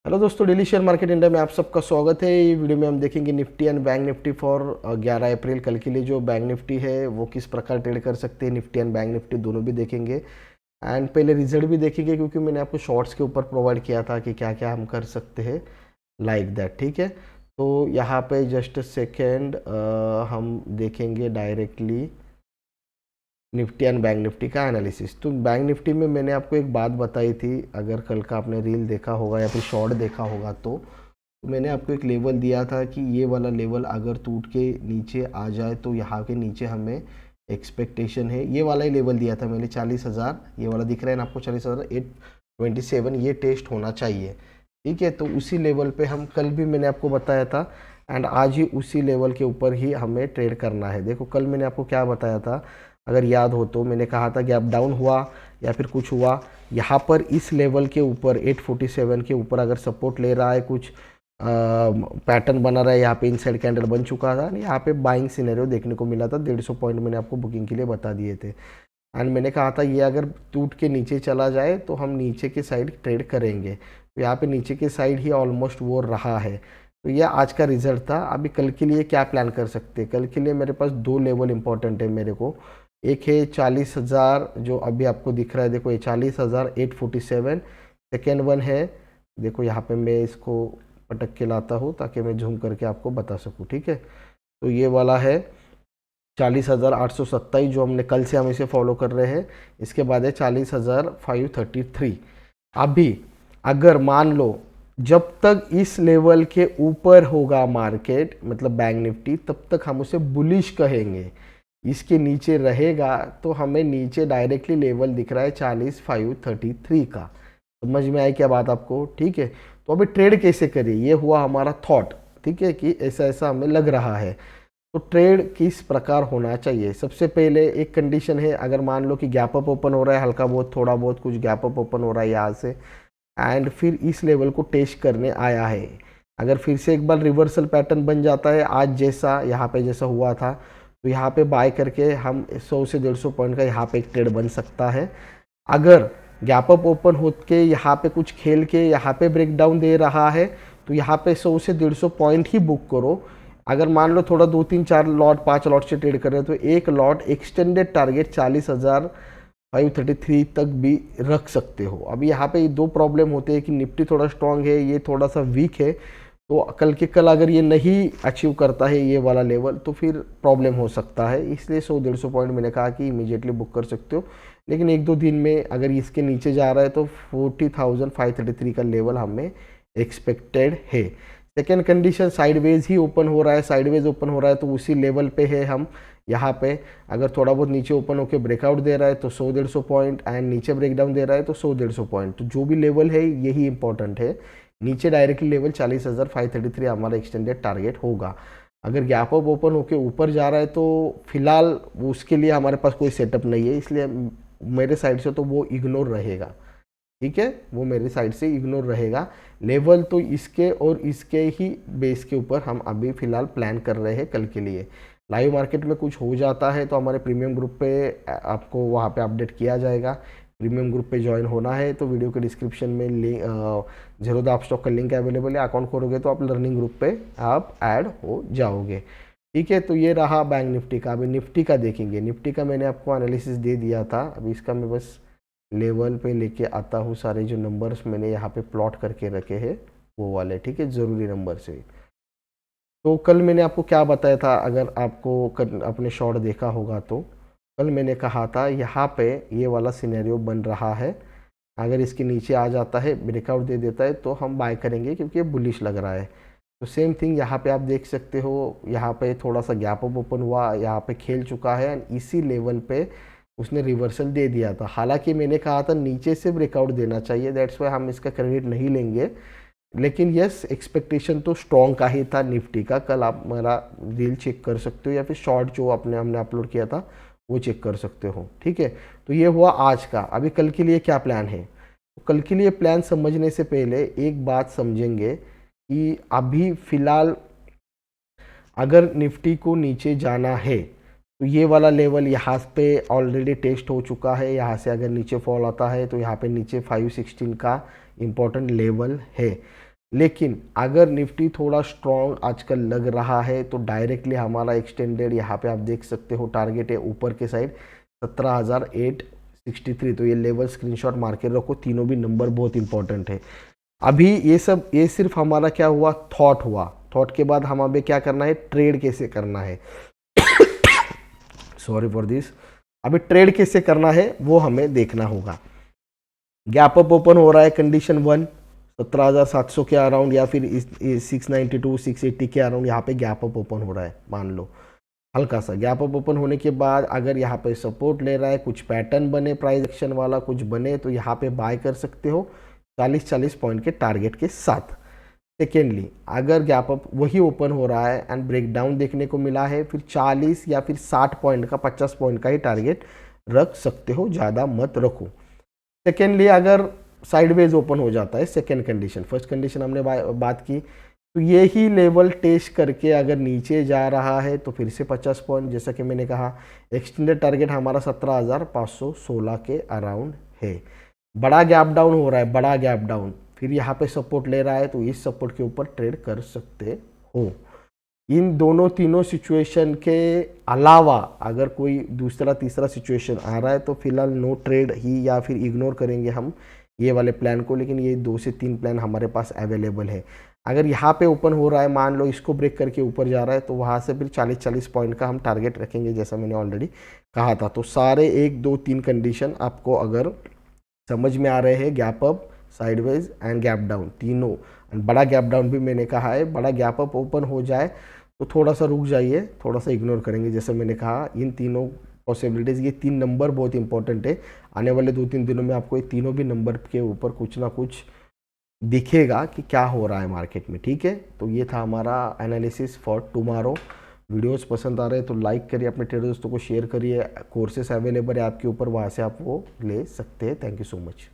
Hello दोस्तों, daily share market India में आप सबका स्वागत है। ये वीडियो में हम देखेंगे Nifty and bank Nifty for 11 अप्रैल कल के लिए। जो बैंक निफ्टी है वो किस प्रकार ट्रेड कर सकते हैं, निफ्टी एंड बैंक निफ्टी दोनों भी देखेंगे। एंड पहले रिजल्ट भी देखेंगे क्योंकि मैंने आपको शॉर्ट्स के ऊपर प्रोवाइड किया था कि क्या क्या हम कर सकते हैं लाइक दैट। ठीक है, तो यहाँ पे जस्ट सेकेंड हम देखेंगे directly Nifty and bank Nifty का एनालिसिस। तो बैंक निफ्टी में मैंने आपको एक बात बताई थी, अगर कल का आपने रील देखा होगा या फिर शॉर्ट देखा होगा तो मैंने आपको एक लेवल दिया था कि ये वाला लेवल अगर टूट के नीचे आ जाए तो यहाँ के नीचे हमें एक्सपेक्टेशन है। ये वाला ही लेवल दिया था मैंने 40,000, ये वाला दिख रहा है ना आपको 40,827, ये टेस्ट होना चाहिए। ठीक है, तो उसी लेवल पे हम कल भी मैंने आपको बताया था एंड आज ही उसी लेवल के ऊपर ही हमें ट्रेड करना है। देखो कल मैंने आपको क्या बताया था, अगर याद हो तो मैंने कहा था कि अप डाउन हुआ या फिर कुछ हुआ, यहाँ पर इस लेवल के ऊपर 847 के ऊपर अगर सपोर्ट ले रहा है, कुछ पैटर्न बना रहा है, यहाँ पे इनसाइड कैंडल बन चुका था, यहाँ पे बाइंग सिनेरियो देखने को मिला था। 150 पॉइंट मैंने आपको बुकिंग के लिए बता दिए थे एंड मैंने कहा था ये अगर टूट के नीचे चला जाए तो हम नीचे के साइड ट्रेड करेंगे। तो यहाँ पे नीचे के साइड ही ऑलमोस्ट वो रहा है। तो ये आज का रिजल्ट था। अभी कल के लिए क्या प्लान कर सकते हैं, कल के लिए मेरे पास दो लेवल इंपॉर्टेंट है मेरे को। एक है 40,000 जो अभी आपको दिख रहा है, देखो ये 40,847। सेकेंड वन है, देखो यहाँ पे मैं इसको पटक के लाता हूँ ताकि मैं झूम करके आपको बता सकूँ। ठीक है, तो ये वाला है 40,827 जो हमने कल से हम इसे फॉलो कर रहे हैं। इसके बाद है 40,533। अभी अगर मान लो जब तक इस लेवल के ऊपर होगा मार्केट, मतलब बैंक निफ्टी, तब तक हम उसे बुलिश कहेंगे। इसके नीचे रहेगा तो हमें नीचे डायरेक्टली लेवल दिख रहा है 40,533 का। समझ में आई क्या बात आपको? ठीक है, तो अभी ट्रेड कैसे करिए, ये हुआ हमारा थॉट। ठीक है, कि ऐसा ऐसा हमें लग रहा है, तो ट्रेड किस प्रकार होना चाहिए। सबसे पहले एक कंडीशन है, अगर मान लो कि गैप अप ओपन हो रहा है, हल्का बहुत थोड़ा बहुत कुछ गैप अप ओपन हो रहा है यहाँ से एंड फिर इस लेवल को टेस्ट करने आया है, अगर फिर से एक बार रिवर्सल पैटर्न बन जाता है आज जैसा यहाँ पे जैसा हुआ था, तो यहाँ पे बाय करके हम 100 से 150 पॉइंट का यहाँ पे एक ट्रेड बन सकता है। अगर गैप अप ओपन हो के यहाँ पे कुछ खेल के यहाँ पे ब्रेकडाउन दे रहा है तो यहाँ पे 100 से 150 पॉइंट ही बुक करो। अगर मान लो थोड़ा 2-3-4 लॉट 5 लॉट से ट्रेड कर रहे हो तो एक लॉट एक्सटेंडेड टारगेट 40,533 तक भी रख सकते हो। अभी यहाँ पे दो प्रॉब्लम होते हैं कि निफ्टी थोड़ा स्ट्रांग है, ये थोड़ा सा वीक है, तो कल के कल अगर ये नहीं अचीव करता है ये वाला लेवल तो फिर प्रॉब्लम हो सकता है। इसलिए 100-150 पॉइंट मैंने कहा कि इमीडिएटली बुक कर सकते हो, लेकिन एक दो दिन में अगर इसके नीचे जा रहा है तो 40,533 का लेवल हमें एक्सपेक्टेड है। सेकेंड कंडीशन, साइडवेज ही ओपन हो रहा है, साइडवेज ओपन हो रहा है तो उसी लेवल पे है हम। यहाँ पे अगर थोड़ा बहुत नीचे ओपन होकर ब्रेकआउट दे रहा है तो 100-150 पॉइंट एंड नीचे ब्रेकडाउन दे रहा है तो 100-150 पॉइंट। तो जो भी लेवल है यही इंपॉर्टेंट है। नीचे डायरेक्टली लेवल 40,533 हमारा एक्सटेंडेड टारगेट होगा। अगर गैप अप ओपन होकर ऊपर जा रहा है तो फिलहाल उसके लिए हमारे पास कोई सेटअप नहीं है, इसलिए मेरे साइड से तो वो इग्नोर रहेगा। ठीक है, वो मेरी साइड से इग्नोर रहेगा। लेवल तो इसके और इसके ही बेस के ऊपर हम अभी फिलहाल प्लान कर रहे हैं कल के लिए। लाइव मार्केट में कुछ हो जाता है तो हमारे प्रीमियम ग्रुप पे आपको वहाँ पे अपडेट किया जाएगा। प्रीमियम ग्रुप पे ज्वाइन होना है तो वीडियो के डिस्क्रिप्शन में लिंक ज़ेरोधा अपस्टॉक का लिंक अवेलेबल है। अकाउंट खोलोगे तो आप लर्निंग ग्रुप पे आप ऐड हो जाओगे। ठीक है, तो ये रहा बैंक निफ्टी का। अभी निफ्टी का देखेंगे। निफ्टी का मैंने आपको एनालिसिस दे दिया था, अभी इसका मैं बस लेवल पे लेके आता हूँ। सारे जो नंबर्स मैंने यहाँ पे प्लॉट करके रखे हैं वो वाले, ठीक है, ज़रूरी नंबर से। तो कल मैंने आपको क्या बताया था, अगर आपको अपने शॉर्ट देखा होगा तो कल मैंने कहा था यहाँ पे ये वाला सिनेरियो बन रहा है, अगर इसके नीचे आ जाता है ब्रेकआउट दे देता है तो हम बाय करेंगे क्योंकि ये बुलिश लग रहा है। तो सेम थिंग यहाँ पे आप देख सकते हो, यहाँ पे थोड़ा सा गैप अप ओपन हुआ, यहाँ पे खेल चुका है एंड इसी लेवल पे उसने रिवर्सल दे दिया था। हालांकि मैंने कहा था नीचे से ब्रेकआउट देना चाहिए, दैट्स वाई हम इसका क्रेडिट नहीं लेंगे, लेकिन यस एक्सपेक्टेशन तो स्ट्रॉन्ग का ही था निफ्टी का। कल आप मेरा रील चेक कर सकते हो या फिर शॉर्ट जो हमने अपलोड किया था वो चेक कर सकते हो। ठीक है, तो ये हुआ आज का। अभी कल के लिए क्या प्लान है, तो कल के लिए प्लान समझने से पहले एक बात समझेंगे कि अभी फिलहाल अगर निफ्टी को नीचे जाना है तो ये वाला लेवल यहाँ पे ऑलरेडी टेस्ट हो चुका है। यहाँ से अगर नीचे फॉल आता है तो यहाँ पे नीचे 516 का इम्पोर्टेंट लेवल है। लेकिन अगर निफ्टी थोड़ा स्ट्रॉन्ग आजकल लग रहा है तो डायरेक्टली हमारा एक्सटेंडेड यहाँ पे आप देख सकते हो टारगेट है ऊपर के साइड 17,863। तो ये लेवल स्क्रीनशॉट मार के रखो, तीनों भी नंबर बहुत इंपॉर्टेंट है। अभी ये सिर्फ हमारा क्या हुआ, थॉट हुआ। थॉट के बाद हम अभी क्या करना है, ट्रेड कैसे करना है सॉरी फॉर दिस। अभी ट्रेड कैसे करना है वो हमें देखना होगा। गैप अप ओपन हो रहा है कंडीशन 1 17,700 के अराउंड या फिर 692 680 के अराउंड यहाँ पे गैप अप ओपन हो रहा है। मान लो हल्का सा गैप अप ओपन होने के बाद अगर यहाँ पे सपोर्ट ले रहा है, कुछ पैटर्न बने प्राइस एक्शन वाला कुछ बने तो यहाँ पे बाय कर सकते हो 40 पॉइंट के टारगेट के साथ। सेकेंडली अगर गैप अप वही ओपन हो रहा है एंड ब्रेकडाउन देखने को मिला है, फिर 40 या फिर 60 पॉइंट का 50 पॉइंट का ही टारगेट रख सकते हो, ज़्यादा मत रखो। सेकेंडली अगर साइडवेज ओपन हो जाता है, सेकेंड कंडीशन, फर्स्ट कंडीशन हमने बात की, तो ये ही लेवल टेस्ट करके अगर नीचे जा रहा है तो फिर से 50 पॉइंट, जैसा कि मैंने कहा एक्सटेंडेड टारगेट हमारा 17,516 के अराउंड है। बड़ा गैप डाउन हो रहा है, बड़ा गैप डाउन, फिर यहाँ पे सपोर्ट ले रहा है तो इस सपोर्ट के ऊपर ट्रेड कर सकते हो। इन दोनों तीनों सिचुएशन के अलावा अगर कोई दूसरा तीसरा सिचुएशन आ रहा है तो फिलहाल नो ट्रेड ही, या फिर इग्नोर करेंगे हम ये वाले प्लान को। लेकिन ये 2 से 3 प्लान हमारे पास अवेलेबल है। अगर यहाँ पे ओपन हो रहा है, मान लो इसको ब्रेक करके ऊपर जा रहा है, तो वहाँ से फिर 40 पॉइंट का हम टारगेट रखेंगे, जैसा मैंने ऑलरेडी कहा था। तो सारे 1 2 3 कंडीशन आपको अगर समझ में आ रहे हैं, gap up, sideways and gap down तीनों, बड़ा गैप डाउन भी मैंने कहा है, बड़ा गैप अप ओपन हो जाए तो थोड़ा सा रुक जाइए, थोड़ा सा इग्नोर करेंगे। जैसे मैंने कहा इन तीनों पॉसिबिलिटीज़, ये 3 नंबर बहुत इंपॉर्टेंट है। आने वाले 2-3 दिनों में आपको ये तीनों भी नंबर के ऊपर कुछ ना कुछ दिखेगा कि क्या हो रहा है मार्केट में, ठीक है। तो ये था हमारा एनालिसिस फॉर टुमारो। वीडियोस पसंद आ रहे हैं तो लाइक करिए, अपने ट्रेडर दोस्तों को शेयर करिए। कोर्सेस अवेलेबल है आपके ऊपर, वहाँ से आप वो ले सकते हैं। Thank you so much.